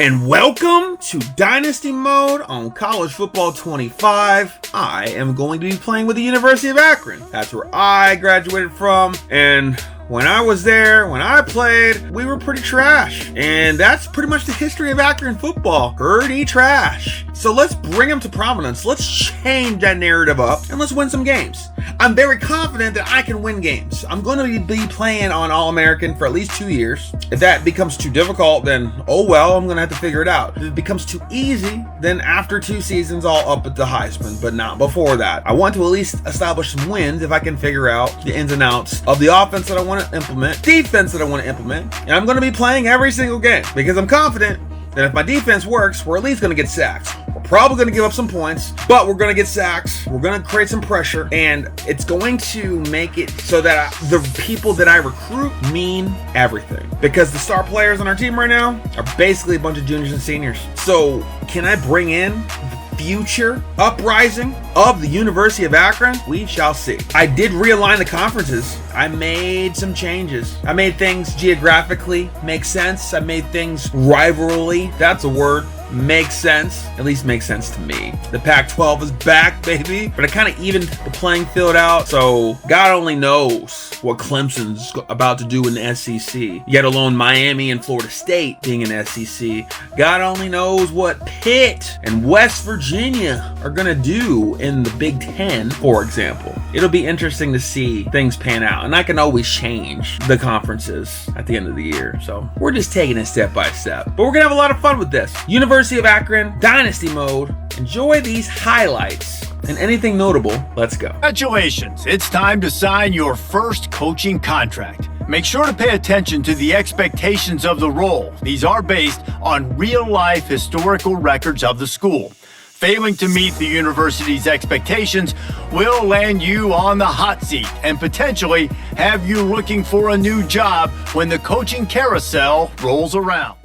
And welcome to Dynasty Mode on College Football 25. I am going to be playing with the University of Akron. That's where I graduated from, and when I was there, when I played, we were pretty trash. And that's pretty much the history of Akron football. Pretty trash. So let's bring them to prominence. Let's change that narrative up and let's win some games. I'm very confident that I can win games. I'm going to be playing on All-American for at least 2 years. If that becomes too difficult, then oh well, I'm going to have to figure it out. If it becomes too easy, then after 2 seasons, I'll up at the Heisman, but not before that. I want to at least establish some wins if I can figure out the ins and outs of the offense that I want to implement, defense that I want to implement, and I'm going to be playing every single game because I'm confident that if my defense works, we're at least going to get sacks. We're probably going to give up some points, but we're going to get sacks. We're going to create some pressure, and it's going to make it so that the people that I recruit mean everything. Because the star players on our team right now are basically a bunch of juniors and seniors. So can I bring in the future uprising of the University of Akron? We shall see. I did realign the conferences. I made some changes. I made things geographically make sense. I made things rivalry, that's a word, make sense. At least makes sense to me. The Pac-12 is back, baby. But I kind of evened the playing field out. So God only knows what Clemson's about to do in the SEC. Yet alone Miami and Florida State being in SEC. God only knows what Pitt and West Virginia are going to do in the Big Ten, for example. It'll be interesting to see things pan out. And I can always change the conferences at the end of the year. So we're just taking it step by step. But we're going to have a lot of fun with this. University of Akron, Dynasty Mode. Enjoy these highlights. And anything notable, let's go. Congratulations. It's time to sign your first coaching contract. Make sure to pay attention to the expectations of the role. These are based on real-life historical records of the school. Failing to meet the university's expectations will land you on the hot seat and potentially have you looking for a new job when the coaching carousel rolls around.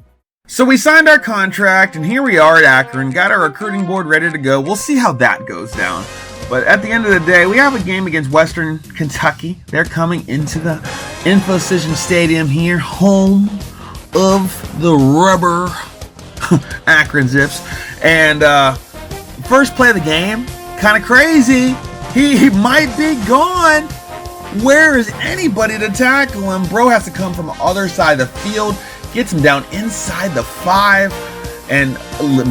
So we signed our contract, and here we are at Akron, got our recruiting board ready to go. We'll see how that goes down. But at the end of the day, we have a game against Western Kentucky. They're coming into the Infocision Stadium here, home of the rubber Akron Zips. And first play of the game, kind of crazy. He might be gone. Where is anybody to tackle him? Bro has to come from the other side of the field. Gets him down inside the 5. And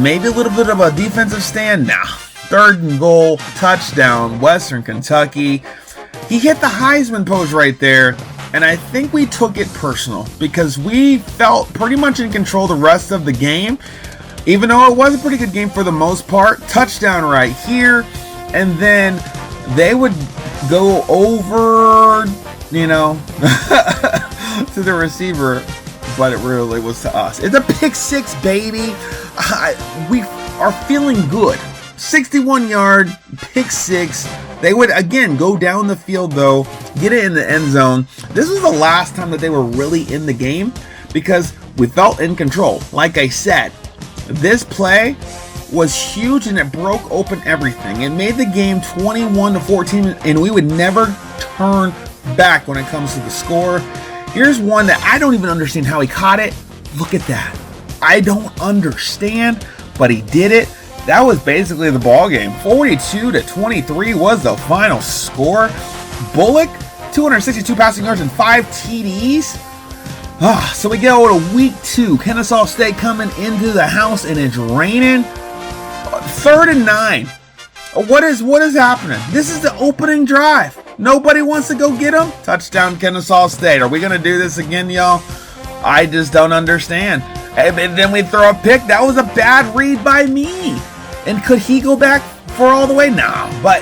maybe a little bit of a defensive stand. Nah. 3rd and goal. Touchdown. Western Kentucky. He hit the Heisman pose right there. And I think we took it personal because we felt pretty much in control the rest of the game. Even though it was a pretty good game for the most part. Touchdown right here. And then they would go over, you know, to the receiver. But it really was to us. It's a pick 6, baby. We are feeling good. 61-yard pick 6. They would, again, go down the field, though, get it in the end zone. This was the last time that they were really in the game because we felt in control. Like I said, this play was huge and it broke open everything. It made the game 21-14, and we would never turn back when it comes to the score. Here's one that I don't even understand how he caught it. Look at that. I don't understand, but he did it. That was basically the ball game. 42-23 was the final score. Bullock, 262 passing yards and 5 TDs. So we go to week 2. Kennesaw State coming into the house and it's raining. 3rd and 9. What is happening? This is the opening drive. Nobody wants to go get him? Touchdown Kennesaw State. Are we going to do this again, y'all? I just don't understand. And then we throw a pick. That was a bad read by me. And could he go back for all the way? No. But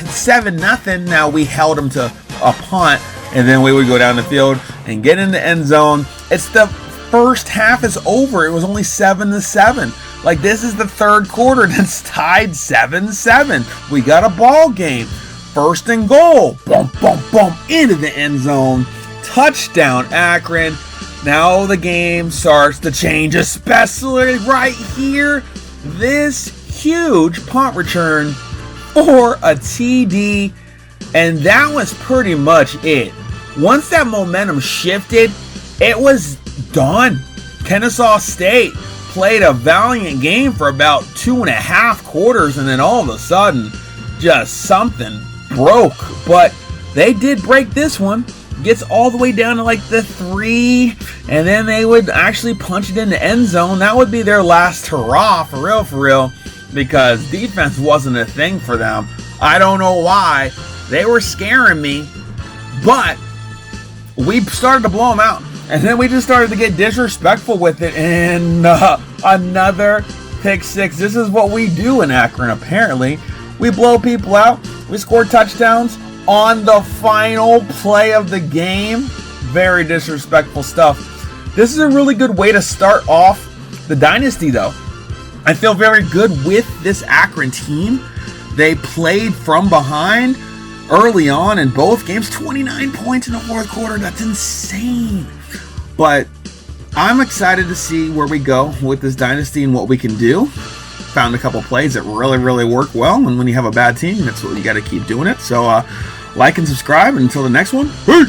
7-0. Now we held him to a punt. And then we would go down the field and get in the end zone. It's the first half is over. It was only 7-7. Like, this is the 3rd quarter that's tied 7-7. We got a ball game. 1st and goal. Bump, bump, bump into the end zone. Touchdown, Akron. Now the game starts to change, especially right here. This huge punt return for a TD. And that was pretty much it. Once that momentum shifted, it was done. Kennesaw State played a valiant game for about 2.5 quarters, and then all of a sudden, just something broke. But they did break this one. Gets all the way down to like the 3, and then they would actually punch it in the end zone. That would be their last hurrah, for real, because defense wasn't a thing for them. I don't know why. They were scaring me, but we started to blow them out. And then we just started to get disrespectful with it, and another pick 6. This is what we do in Akron, apparently. We blow people out. We score touchdowns on the final play of the game. Very disrespectful stuff. This is a really good way to start off the dynasty, though. I feel very good with this Akron team. They played from behind early on in both games. 29 points in the fourth quarter. That's insane. But I'm excited to see where we go with this dynasty and what we can do. Found a couple plays that really work well, and when you have a bad team, that's what you got to keep doing it. So like and subscribe, and until the next one, peace!